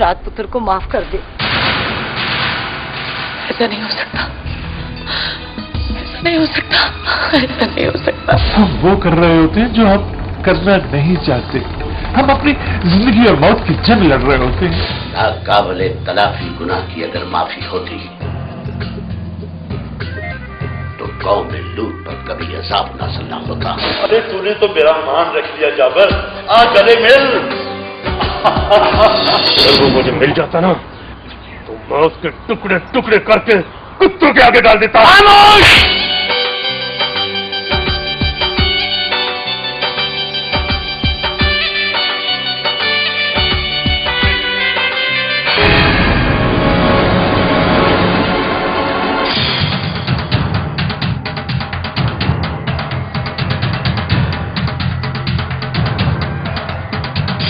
राजपुत्र को माफ कर दे। ऐसा नहीं हो सकता, ऐसा नहीं हो सकता, ऐसा नहीं हो सकता। हम वो कर रहे होते हैं जो हम करना नहीं चाहते। हम अपनी जिंदगी और मौत की जंग लड़ रहे होते हैं। नाकाबिले तलाफी गुनाह की अगर माफी होती तो कौम में लूट पर कभी अजाब नाज़िल न होता। अरे तूने तो मेरा मान रख लिया जाबर, आ गले मिल। अगर वो मुझे मिल जाता ना तो मैं उसके टुकड़े टुकड़े करके कुत्तों के आगे डाल देता।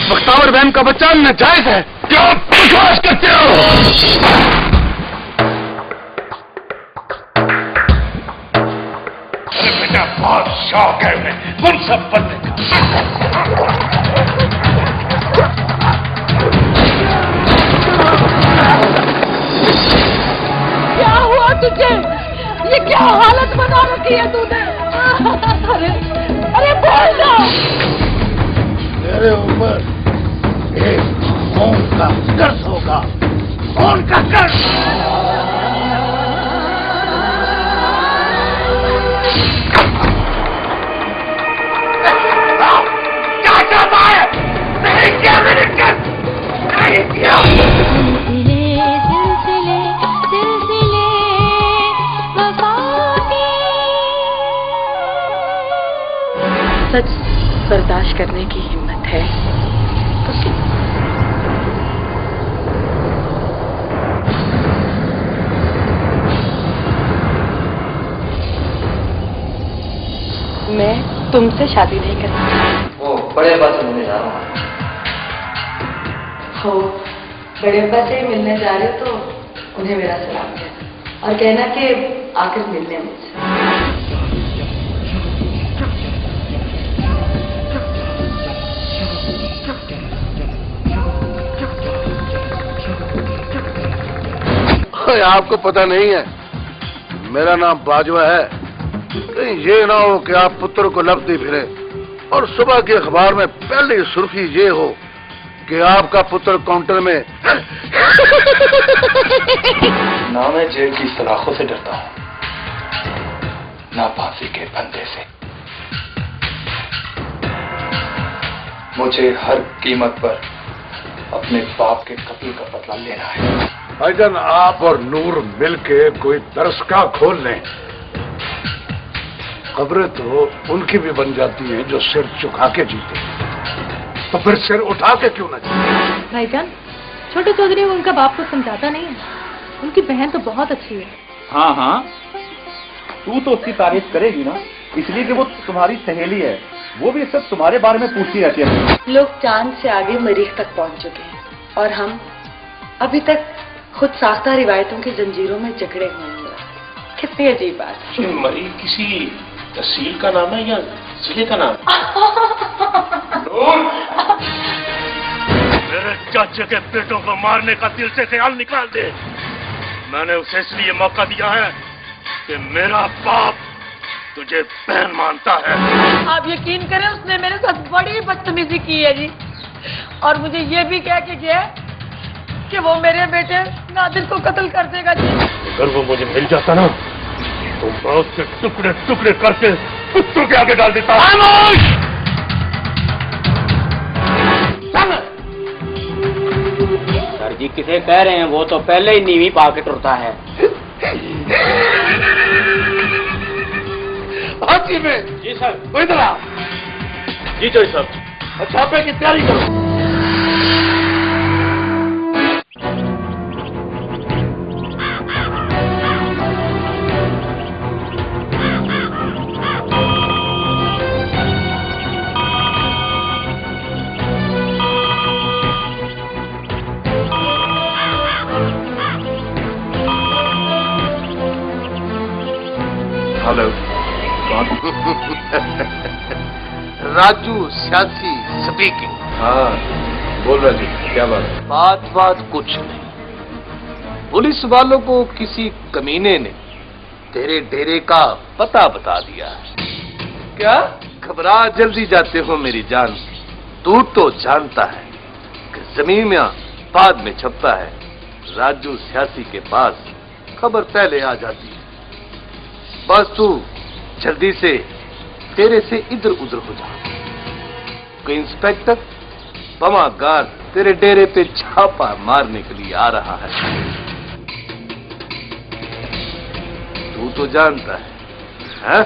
बख्तावर बहन का बच्चा नाजायज है। क्या बकवास करते हो? अरे बेटा बहुत शौक है उन्हें उन सब बनने का। क्या हुआ तुझे? ये क्या हालत बना रखी है तूने? अरे बोल ना। मेरे ऊपर एक खून का कर्ज होगा, खून का कर्ज। क्या चाहता है? नहीं किया मैंने कर्ज, नहीं किया। सच बर्दाश्त करने की हिम्मत है तो सुन। मैं तुमसे शादी नहीं करती। वो बड़े अब्बा से मिलने जा रहा हूँ। हो बड़े अब्बा से मिलने जा रहे हो तो उन्हें मेरा सलाम कहना और कहना कि आकर मिलने मुझसे। आपको पता नहीं है मेरा नाम बाजवा है। कहीं ये ना हो कि आप पुत्र को लपटी फिरे और सुबह के अखबार में पहली सुर्खी ये हो कि आपका पुत्र काउंटर में। ना मैं जेल की सलाखों से डरता हूँ, ना फांसी के फंदे से। मुझे हर कीमत पर अपने बाप के कत्ल का बदला लेना है। अगर आप और नूर मिलके कोई दरसगाह खोल लें, खबरें तो उनकी भी बन जाती हैं जो सिर झुका के जीते, तो फिर सिर उठा के क्यों न जीते? भाईजान, छोटे चौधरी उनका बाप को समझाता नहीं है। उनकी बहन तो बहुत अच्छी है। हाँ हाँ, तू तो उसकी तारीफ करेगी ना, इसलिए कि वो तुम्हारी सहेली है। वो भी सब तुम्हारे बारे में पूछती रहती है। लोग चांद से आगे मरीख तक पहुंच चुके हैं और हम अभी तक खुद साख्ता रिवायतों की जंजीरों में जकड़े हुए हैं। कितनी अजीब बात है। मरी किसी तहसील का नाम है या जिले का नाम? मेरे चाचे के बेटों को मारने का दिल से ख्याल निकाल दे। मैंने उसे इसलिए मौका दिया है कि मेरा बाप तुझे बहन मानता है। आप यकीन करें, उसने मेरे साथ बड़ी बदतमीजी की है जी, और मुझे ये भी कह के गया कि वो मेरे बेटे नादिर को कत्ल कर देगा जी। अगर वो मुझे मिल जाता ना तो मैं उसके टुकड़े टुकड़े करके कुत्तों के आगे डाल देता। सर जी किसे कह रहे हैं? वो तो पहले ही नीवी पाके टुरता है। हाथी में। जी सर। वो इधर आ। जी जय साहब। छापे की तैयारी करो। हेलो, राजू सियासी स्पीकिंग। हाँ, बोल राजू, क्या बात है? बात कुछ नहीं। पुलिस वालों को किसी कमीने ने तेरे डेरे का पता बता दिया है। क्या घबरा जल्दी जाते हो मेरी जान? तू तो जानता है कि जमीन में बाद में छपता है, राजू सियासी के पास खबर पहले आ जाती है। बस तू जल्दी से तेरे से इधर उधर हो जा। कोई इंस्पेक्टर बमागार तेरे डेरे पे छापा मारने के लिए आ रहा है। तू तो जानता है, हैं?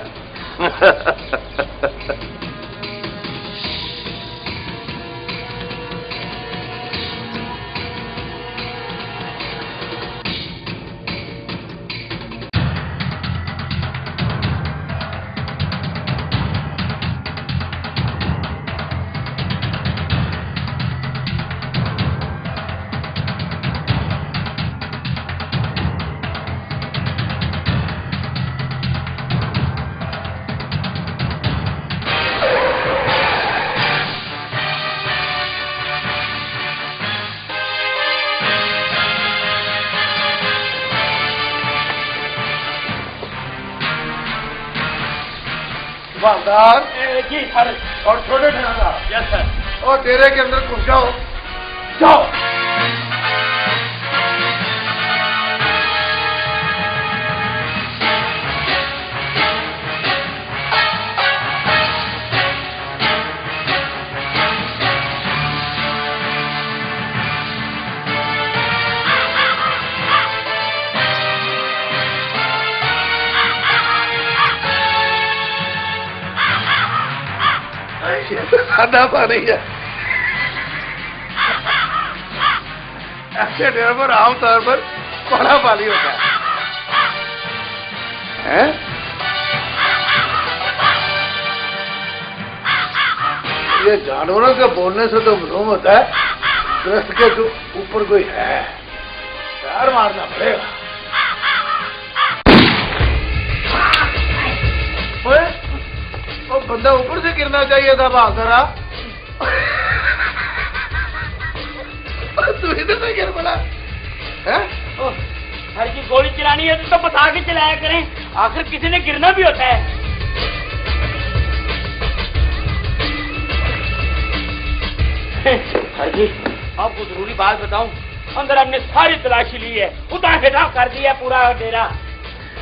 बाजार जी सर। और छोटे ठहरा यस सर। और डेरे के अंदर घुस जाओ। जाओ। सादा पानी है। ऐसे डेरे पर आमतौर पर बड़ा पानी होता है? ये जानवरों के बोलने से तो मालूम होता है दरख्त के ऊपर कोई है। पैर मारना पड़ेगा। वो बंदा ऊपर से गिरना चाहिए था बहादुरा। तू इधर से गिर पड़ा है? हर की गोली चलानी है तो बता के चलाया करें, आखिर किसी ने गिरना भी होता है। हर जी आपको जरूरी बात बताऊं, अंदर हमने सारी तलाशी ली है, उतार हेठा कर दिया पूरा डेरा,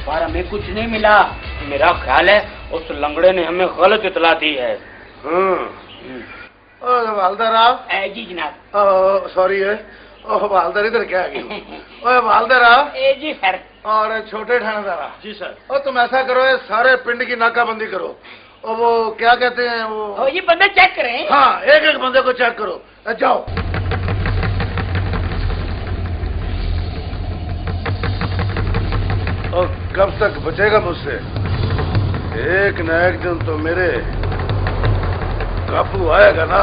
पर हमें कुछ नहीं मिला। मेरा ख्याल है उस लंगड़े ने हमें गलत इतला दी है। हवालदार जी जनाब। सॉरी है। हवालदार इधर क्या गई? हवालदार जी सर। और छोटे थानेदार जी सर। और तुम ऐसा करो, ये सारे पिंड की नाकाबंदी करो। और वो क्या कहते हैं वो ये बंदे चेक करें। हाँ, एक एक बंदे को चेक करो। जाओ। और कब तक बचेगा मुझसे? एक न एक दिन तो मेरे काबू आएगा ना।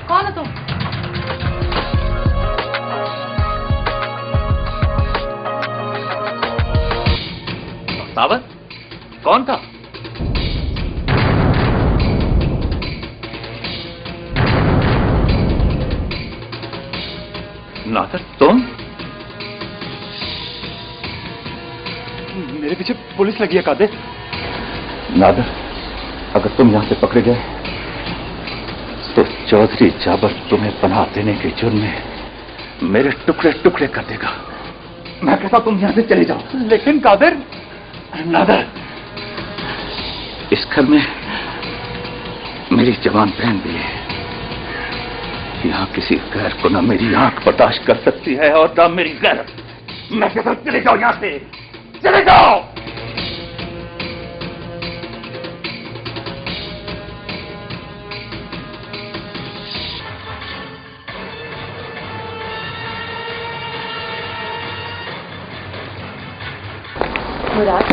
कौन है तुम? सावन कौन था? नादर तुम? मेरे पीछे पुलिस लगी है कादिर। नादर अगर तुम यहां से पकड़े गए तो चौधरी जाबर तुम्हें पनाह देने के जुर्म में मेरे टुकड़े टुकड़े कर देगा। मैं कहता तुम यहां से चले जाओ। लेकिन कादिर। नादर इस घर में मेरी जवान बहन भी है। यहाँ किसी गैर को ना मेरी आंख बर्दाश्त कर सकती है और ना मेरी गैर। मैं कहता चले जाओ यहां से, चले जाओ। मुराद,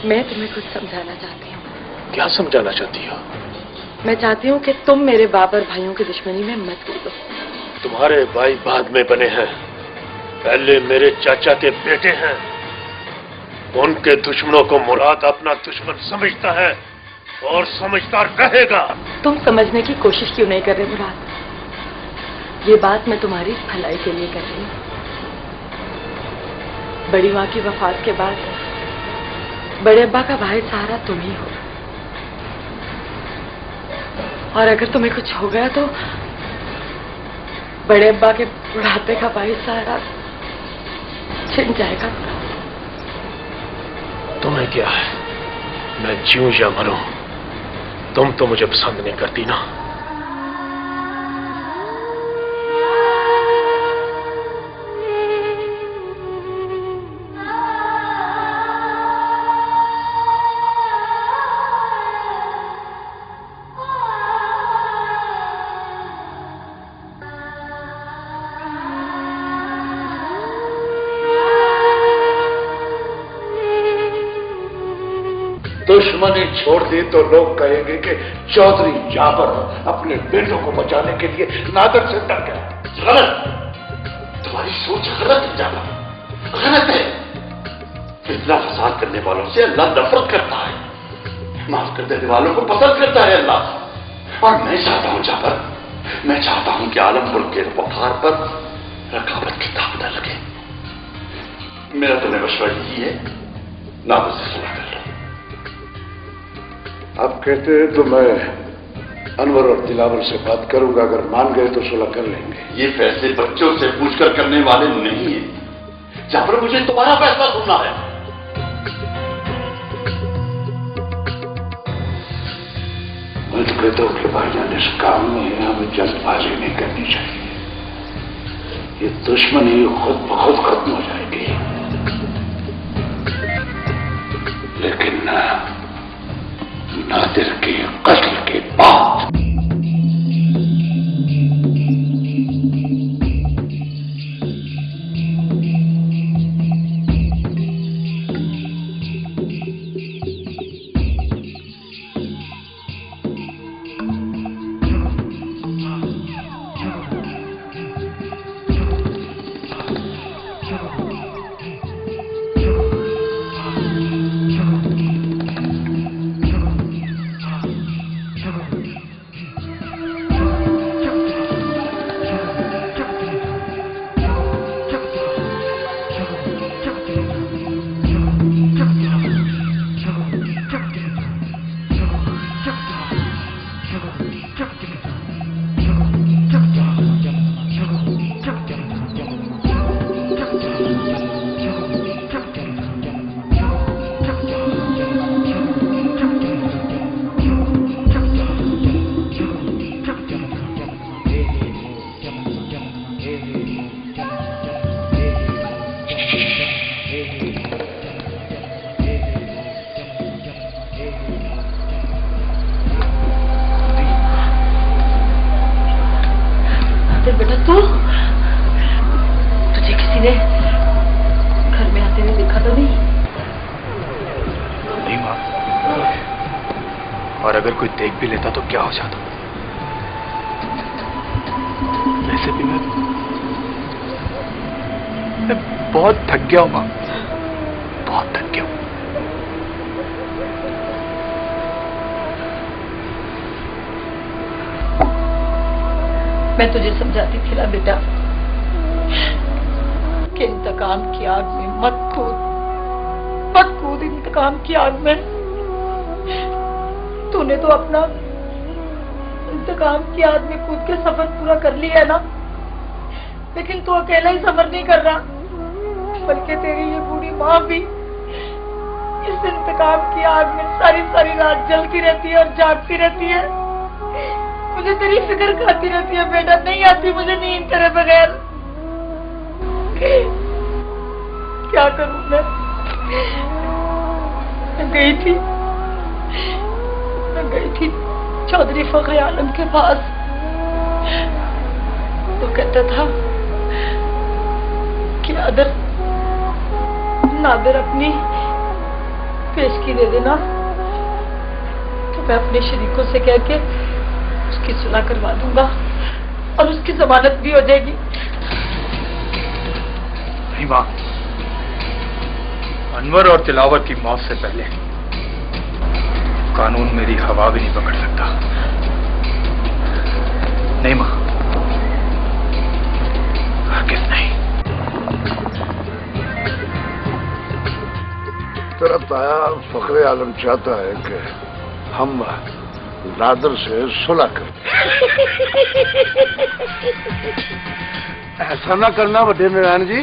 मैं तुम्हें कुछ समझाना चाहती हूँ। क्या समझाना चाहती हो? मैं चाहती हूँ कि तुम मेरे बाप और भाइयों की दुश्मनी में मत कूदो। तुम्हारे भाई बाद में बने हैं, पहले मेरे चाचा के बेटे हैं। उनके दुश्मनों को मुराद अपना दुश्मन समझता है और समझता रहेगा। तुम समझने की कोशिश क्यों नहीं कर रहे मुराद? ये बात मैं तुम्हारी भलाई के लिए कर रही हूँ। बड़ी माँ की वफात के बाद बड़े अब्बा का भाई सहारा तुम ही हो, और अगर तुम्हें कुछ हो गया तो बड़े अब्बा के बुढ़ापे का भाई सहारा छिन जाएगा। तुम्हें क्या है, मैं जीऊं या मरूं, तुम तो मुझे पसंद नहीं करती ना। दुश्मनी छोड़ दी तो लोग कहेंगे कि चौधरी जाबर अपने बेटों को बचाने के लिए नादर से डर गया। गलत, तुम्हारी सोच गलत है जाबर, गलत है। फितना फसाद करने वालों से अल्लाह नफरत करता है, माफ कर देने वालों को पसंद करता है अल्लाह। और मैं चाहता हूं जाबर, मैं चाहता हूं कि आलमपुर के वफार पर रकाबत की ताक न लगे। मेरा तुम्हें मशवरा यही है, नादर से सुना कर लो। आप कहते हैं तो मैं अनवर और दिलावर से बात करूंगा, अगर मान गए तो सुलह कर लेंगे। ये फैसले बच्चों से पूछकर करने वाले नहीं है जाफर, मुझे तुम्हारा फैसला सुनना है। मैं तो कहता हूं कि भाईजान इस काम में हमें जल्दबाजी नहीं करनी चाहिए। ये दुश्मनी खुद ब खुद खत्म हो जाएगी, लेकिन नादिर के कत्ल के बाद कोई देख भी लेता तो क्या हो जाता। वैसे भी मैं बहुत थक गया हूं मां, बहुत थक गया हूं। मैं तुझे समझाती थी ना बेटा कि इंतकाम की आग में मत कूद इंतकाम की आग में। तूने तो अपना इंतकाम की आग में कूद के सफर पूरा कर लिया है ना, लेकिन तू अकेला ही सफर नहीं कर रहा, बल्कि तेरी ये बूढ़ी माँ भी इस इंतकाम की आग में सारी सारी रात जलती रहती है और जागती रहती है। मुझे तेरी फिक्र खाती रहती है बेटा, नहीं आती मुझे नींद तेरे बगैर। क्या करूं मैं गई थी चौधरी फखरे आलम के पास। तो कहता था कि अगर नादिर अपनी पेशगी दे देना तो मैं अपने शरीकों से कह के उसकी सुलह करवा दूंगा और उसकी जमानत भी हो जाएगी। नहीं मां, अनवर और तिलावर की मौत से पहले कानून मेरी हवा भी नहीं पकड़ सकता। नहीं मां, हरगिज़ नहीं। तेरा ताया फखरे आलम चाहता है कि हम नादिर से सुलह करें। ऐसा ना करना बड़े नारायण जी,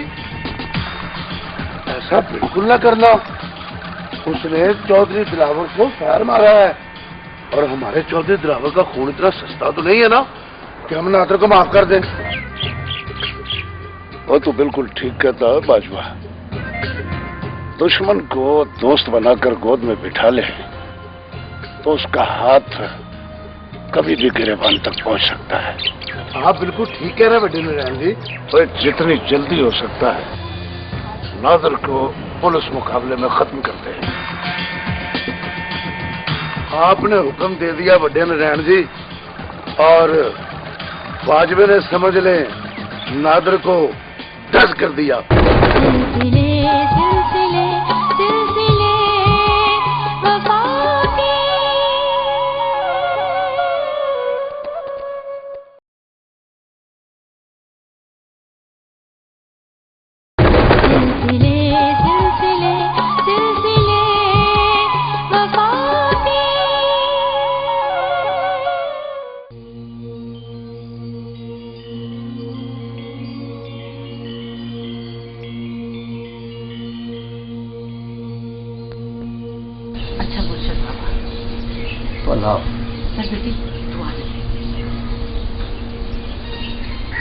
ऐसा बिल्कुल ना करना। उसने चौधरी दिलावर को फायर मारा है और हमारे चौधरी दिलावर का खून इतना सस्ता तो नहीं है ना कि हम नादिर को माफ कर दें। वो तो बिल्कुल ठीक कहता है बाजवा। दुश्मन को दोस्त बनाकर गोद में बिठा ले तो उसका हाथ कभी भी गिरेबान तक पहुंच सकता है। आप बिल्कुल ठीक कह रहे हैं बड़े नारायण जी। तो जितनी जल्दी हो सकता है नादिर को पुलिस मुकाबले में खत्म करते हैं। आपने हुक्म दे दिया बड़े नारायण जी और वाजबे ने समझ ले नादिर को दस कर दिया।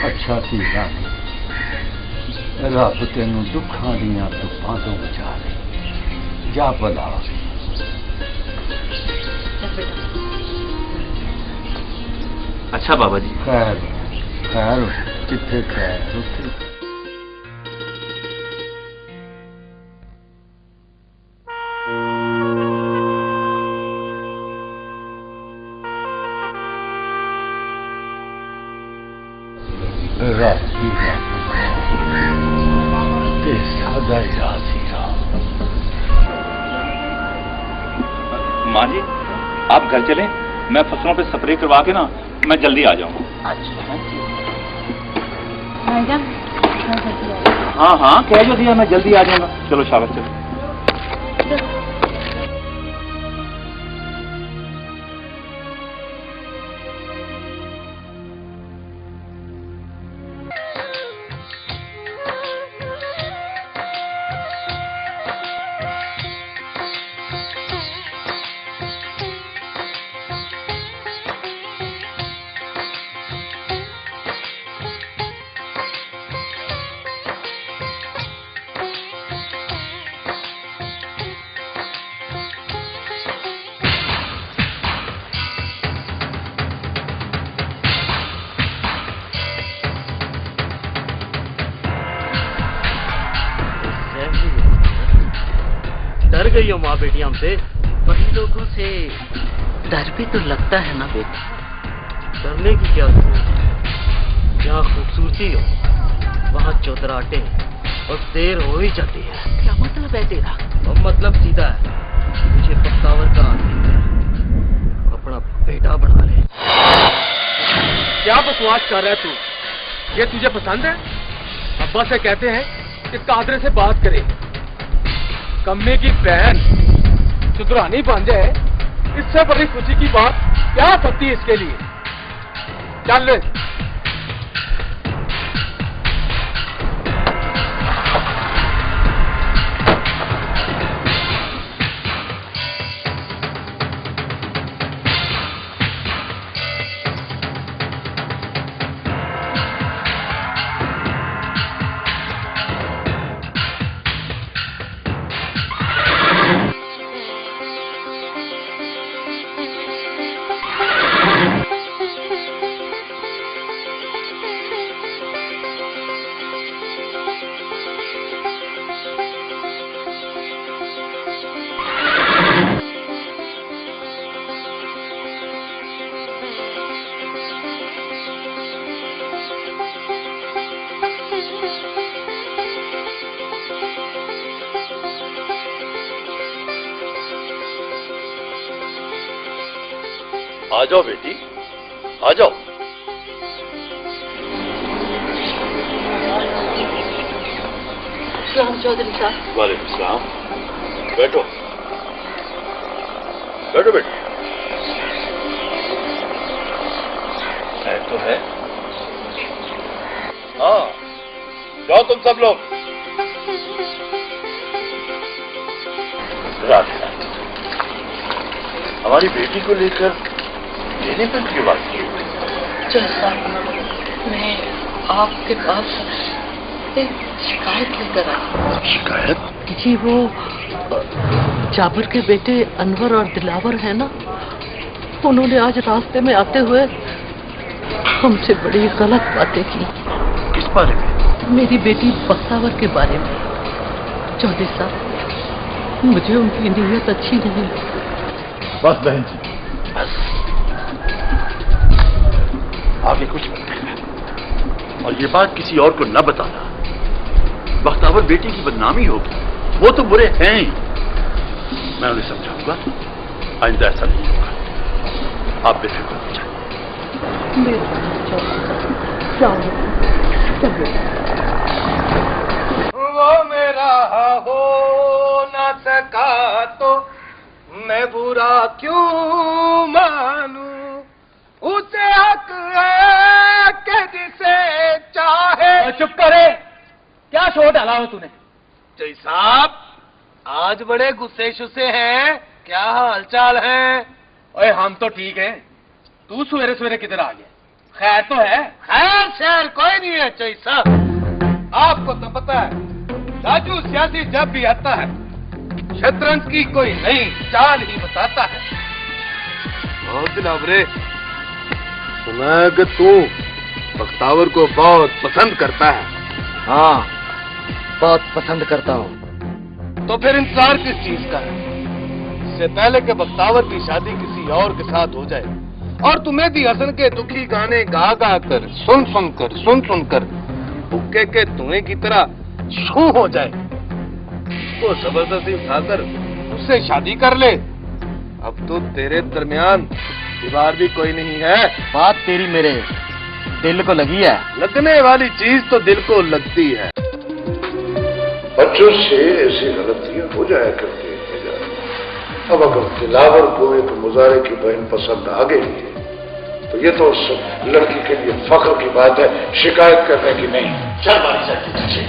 अच्छा थी रब तेन दुखा दियां धुप्पां तो बचा ले। जा भला। अच्छा बाबा जी। खैर खैर जिथे खैर उथे। माँ जी आप घर चलें, मैं फसलों पे स्प्रे करवा के ना मैं जल्दी आ जाऊंगा। हाँ हाँ कह जो दिया, मैं जल्दी आ जाऊंगा। चलो शाबाश चलो। डर गई हो माँ बेटी हमसे? बड़ी लोगों से डर भी तो लगता है ना बेटी। डरने की क्या जरूरत है? जहाँ खूबसूरती हो वहाँ चौतराटे और देर हो ही जाती है। क्या मतलब है तेरा? और मतलब सीधा है, मुझे पक्कावर का आदमी अपना बेटा बना ले। क्या बकवास कर रहा है तू? ये तुझे पसंद है? अब्बा से कहते हैं कि कादरे से बात करे। कम्मे की बहन चुतरानी बन जाए, इससे बड़ी खुशी की बात क्या पड़ती है इसके लिए? चल ले। आ जाओ बेटी, आ जाओ। सलाम चौधरी साहब। वालेकुम सलाम। बैठो बैठो बेटी। है तो है। हाँ, जाओ तुम सब लोग। राधे राधे। हमारी बेटी को लेकर देने पर क्यों बात की? मैं आपके पास एक शिकायत लेकर आई। शिकायत? जी, वो जाबिर के बेटे अनवर और दिलावर है ना, उन्होंने आज रास्ते में आते हुए हमसे बड़ी गलत बातें की। किस बारे में? मेरी बेटी बख्तावर के बारे में। चौधरी साहब, मुझे उनकी नीयत अच्छी नहीं। बस बहन जी, बस आगे कुछ मत कहना, और ये बात किसी और को न बताना। बख्तावर बेटी की बदनामी होगी, वो तो बुरे हैं ही। मैं उन्हें समझाऊंगा, आइंदा ऐसा नहीं होगा। आप बेफिक्र हो जाए। वो मेरा हो न सका तो मैं बुरा क्यों मानूं, उसे हक है कि जिसे चाहे। चुप करे, क्या शोर डाला हो तूने? जय साहब, आज बड़े गुस्से शुस्से हैं, क्या हाल चाल है? ओए हम तो ठीक हैं, तू सवेरे सवेरे किधर आ गया? खैर तो है? खैर शहर कोई नहीं है जय साहब। आपको तो पता है, राजू सियासी जब भी आता है शतरंज की कोई नई चाल ही बताता है। बहुत दिलावरे, सुना है कि तू बख्तावर को बहुत पसंद करता है। हाँ, बहुत पसंद करता हूँ। तो फिर इंतजार किस चीज का है? इससे पहले कि बख्तावर की शादी किसी और के साथ हो जाए और तुम्हें भी हसन के दुखी गाने गा गा कर सुन सुन कर भुक्के के धुएं की तरह छू हो जाए, उसको जबरदस्ती उठाकर उससे शादी कर ले। अब तो तेरे दरमियान दीवार भी कोई नहीं है। बात तेरी मेरे दिल को लगी है। लगने वाली चीज तो दिल को लगती है। बच्चों से ऐसी गलतियां हो जाया करती है। अब अगर दिलावर को एक मुजारे की बहन पसंद आ गई है तो ये तो उस लड़की के लिए फख्र की बात है, शिकायत करने की नहीं। शर्म आनी चाहिए तुझे,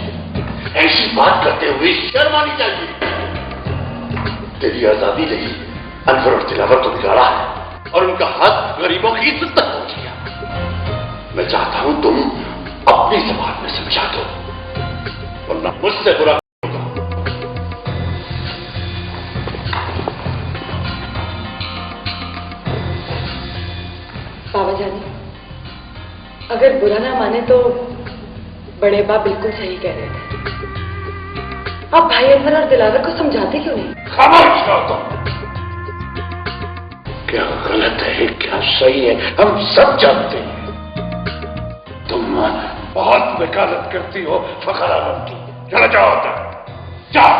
ऐसी बात करते हुए शर्म आनी चाहिए। तेरी आजादी ने अनवर और दिलावर को बिगाड़ा है और उनका हाथ गरीबों की इज्जत तक पहुंच गया। मैं चाहता हूं तुम अपनी जबान में समझा दो, वरना मुझसे बुरा होगा। बाबा जानी, अगर बुरा ना माने तो बड़े बाप बिल्कुल सही कह रहे थे। आप भाई अनवर और दिलावर को समझाते क्यों नहीं? खामोश रहो तुम। क्या गलत है क्या सही है हम सब जानते हैं। तुम बहुत वकालत करती हो, फखरा बनती। चलो जाओ, जाओ।